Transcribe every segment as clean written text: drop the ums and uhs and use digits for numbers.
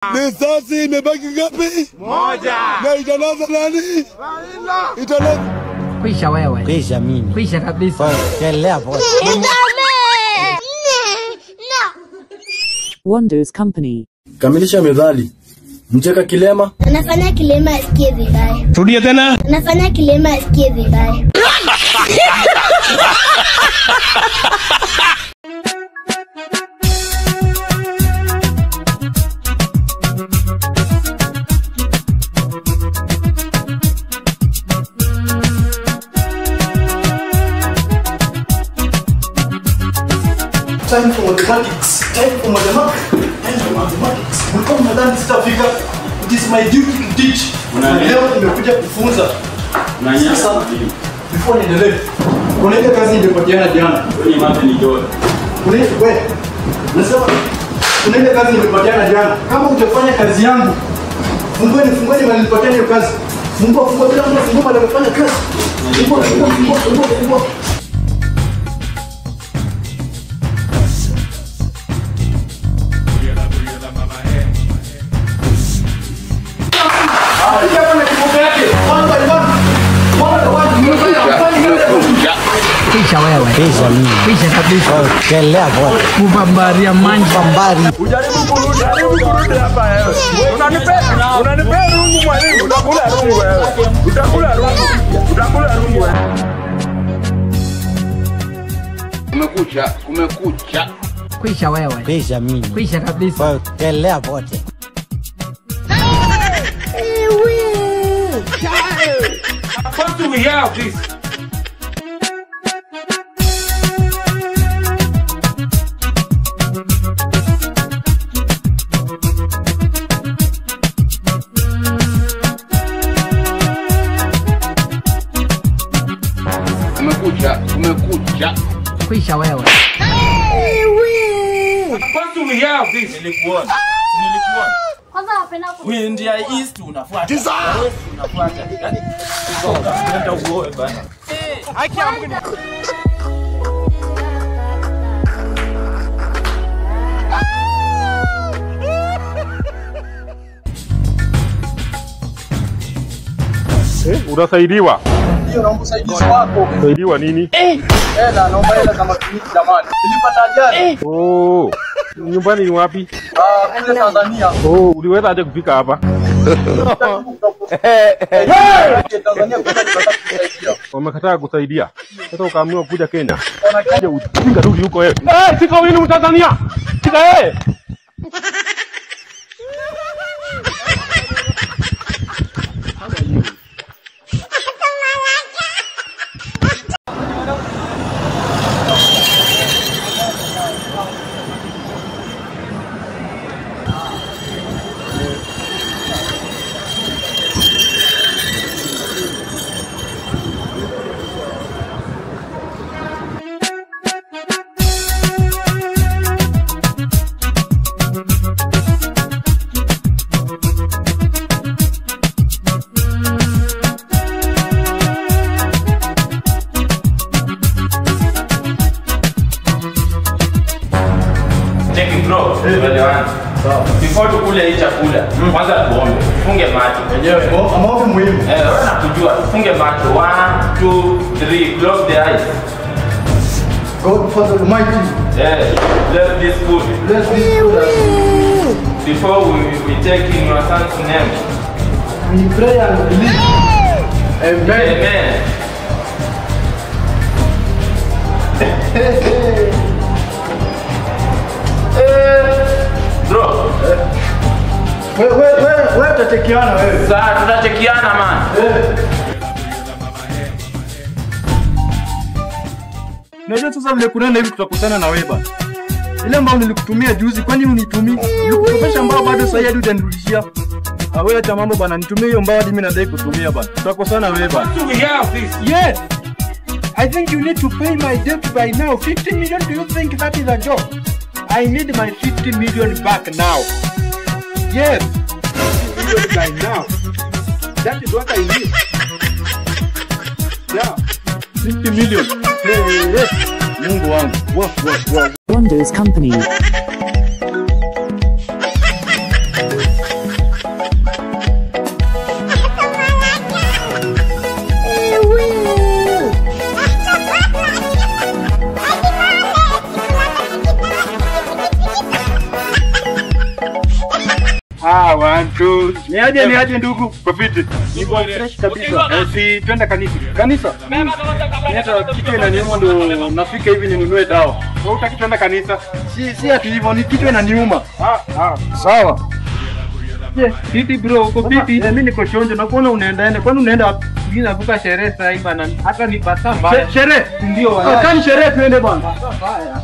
Risasi imebaki ngapi? Moja. Na italaza nani? Italaza. Kwisha wewe. Kwisha mimi. Kwisha kabisa. Kelea pote. Wonders Company. Kamilisha methali. Mcheka kilema. Anafanya kilema asikie vibaya. Rudia tena. Anafanya kilema asikie vibaya. Time for mathematics. Time for mathematics. Time for mathematics. Mko mnadhani sitafika? It is my duty to teach. Leo nimekuja kufunza. Sasa before niendelee. Kuna ile kazi nilipatiana jana. Kwenye mate ni joy. Kuna ile kazi nilipatiana jana. Kama hujafanya kazi yangu, fungueni mali nilipatiana hiyo kazi. Fungua bila mtu fungua mali amefanya kazi. Fungua. Kwisha wewe. Kwisha mimi. Kwisha kabisa. Kelea pote. Kubambaria manji. Bambari. Ujaribu kurudi hapa wewe. Unanipea rungu mwalimu, utakula rungu wewe. Utakula rungu wewe. Kumekucha. Kwisha wewe. Kwisha mimi. Kwisha kabisa. Kelea pote. What do we have this? Kumekucha. Kwisha wewe. What do we have this? Nilikuona. Kwanza napenda Wind ya east unafuata. West unafuata. Yaani nenda uoe bana. Haki ya Mungu. Unasaidiwa. Ndio naomba usaidizi wako. Saidiwa nini? Hela naomba hela za matumizi jamani. Nilipata ajali. Oh. Nyumbani ni wapi? Kule Tanzania. Oh, uliweza aje kufika hapa? Tanzania kuna kusaidia. Wamekataa kusaidia. Sasa ukaamua kuja Kenya. Wanakuja ujinga rudi huko wewe. Sika wewe ni Mtanzania. Sika wewe. Before tukule hii chakula, kwanza tuombe. Funge macho. Wenyewe maombi muhimu. Wewe nakujua. Funge macho. 1 2 3. Close the eyes. God Father Almighty. Bless this food. Bless this food. Before we take in your son's name. We pray and believe. Amen. Bro. Wewe tutachekiana wewe. Sasa tutachekiana man. Najua sasa vile kunena hivi tutakutana na wewe bana. Ile ambao nilikutumia juzi kwani unitumii? Nilikukopesha ambao bado sasa hadi utanirudishia. Wewe acha mambo bana, nitumie hiyo ambao hadi mimi nadai kutumia bana. Tutakosana wewe bana. What do we have this? Yes. I think you need to pay my debt by now. 50 million, do you think that is a joke? I need my 50 million back now. Yes. 50 million by now. That is what I need. Yeah. 50 million. Hey. Mungu wangu. Wow. Wonders Company. 1 2. Niaje ndugu. Profiti. Niko fresh kabisa. Si twende kanisa. Kanisa. Hata kitu inaniuma ndo nafika hivi ninunue dawa. Wewe utaki twende kanisa? Si ati hivyo, ni kitu inaniuma. Sawa. Fiti bro, uko fiti? Mimi niko chonjo, nakuona unaenda. Kwani unaenda wapi? Mimi navuka sherehe sasa hivi bana. Hata ni pasa mbaya. Sherehe? Ndio wala. Kani sherehe tuende bwana. Haya.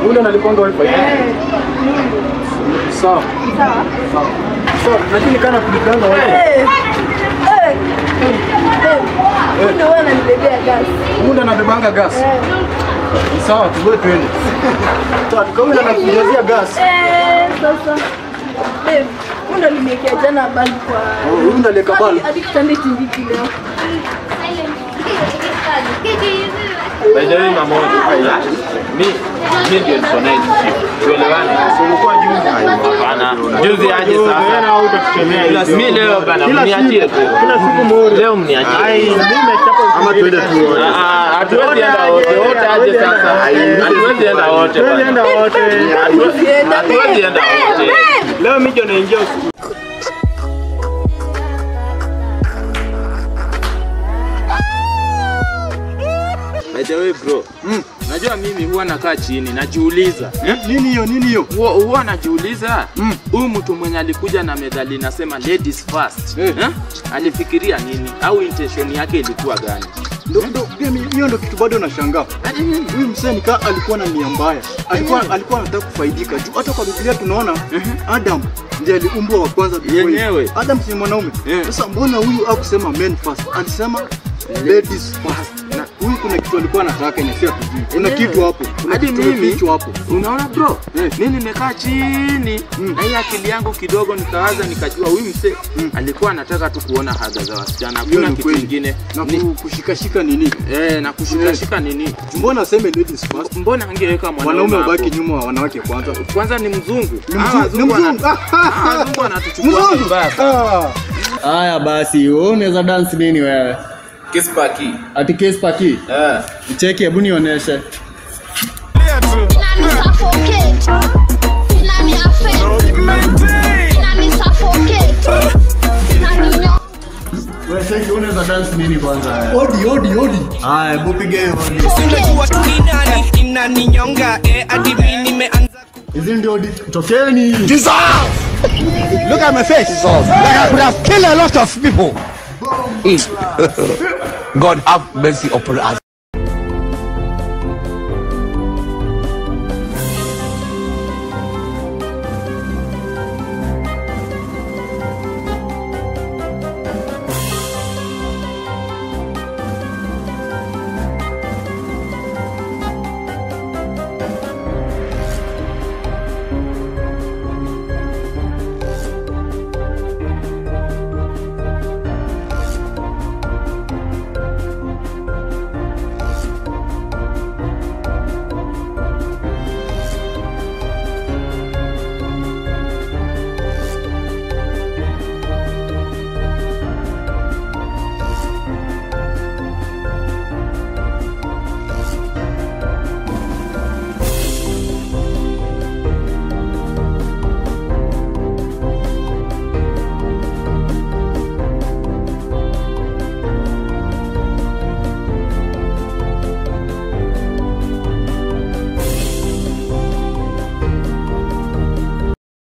Ule analiponga wifi. Sawa. Sawa, lakini kana kulipanga wifi. Ndio wewe unanibebea gas. Muda anabebanga gas. Sawa, twende. Sawa, tukaona anakujazia gas. Sasa. Muda nimekea jana bali kwa. Muda leka bali. Hadi kitande tindiki leo. By the way, mama, mimi ndio nisonee chip. Tuelewane. Ulikuwa juzi. Hapana. Juzi aje sasa. Wewe au utakuchemea. Mimi leo bana, mniachie tu. Kila siku mori. Leo mniachie. Ai, mimi nimechapa ama twende tu. Hatuwezi enda wote. Wote aje sasa. Hatuwezi enda wote. Twende enda wote. Hatuwezi enda wote. Leo mimi ndio naingia usiku. By the way bro, najua mimi huwa nakaa chini najiuliza. Nini hiyo? Huwa najiuliza, huyu mtu mwenye alikuja na methali inasema ladies first. Alifikiria nini au intention yake ilikuwa gani? Hiyo ndo kitu bado nashangaa. Huyu msee nikaa alikuwa na nia mbaya. Alikuwa anataka kufaidika tu. Hata kwa Biblia tunaona Adam ndiye aliumbwa wa kwanza yenyewe. Adam si mwanaume. Sasa mbona huyu hakusema men first? Alisema ladies first. Na huyu kuna kitu alikuwa anataka ni sio tujui. Kuna kitu hapo. Hadi mimi hapo. Unaona bro? Mimi nimekaa chini na hii akili yangu kidogo nikawaza nikajua huyu msee alikuwa anataka tu kuona hadha za wasichana. Kuna kitu kingine na kushikashika nini? Na kushikashika nini? Mbona aseme ladies first? Mbona angeweka mwanaume wabaki nyuma wa wanawake kwanza? Kwanza ni mzungu. Mzungu anatuchukua vibaya. Haya basi, wewe unaweza dance nini wewe? Kiss paki. Ati kiss paki? Cheki, hebu nionyeshe. Wewe cheki, unaweza dance nini kwanza? Odi. Haya, hebu piga hiyo odi. Unajua tu ni nani inaninyonga hadi mimi nimeanza. Hizi ndio odi. Tokeni. Look at my face. Like I could have killed a lot of people. God have mercy upon us.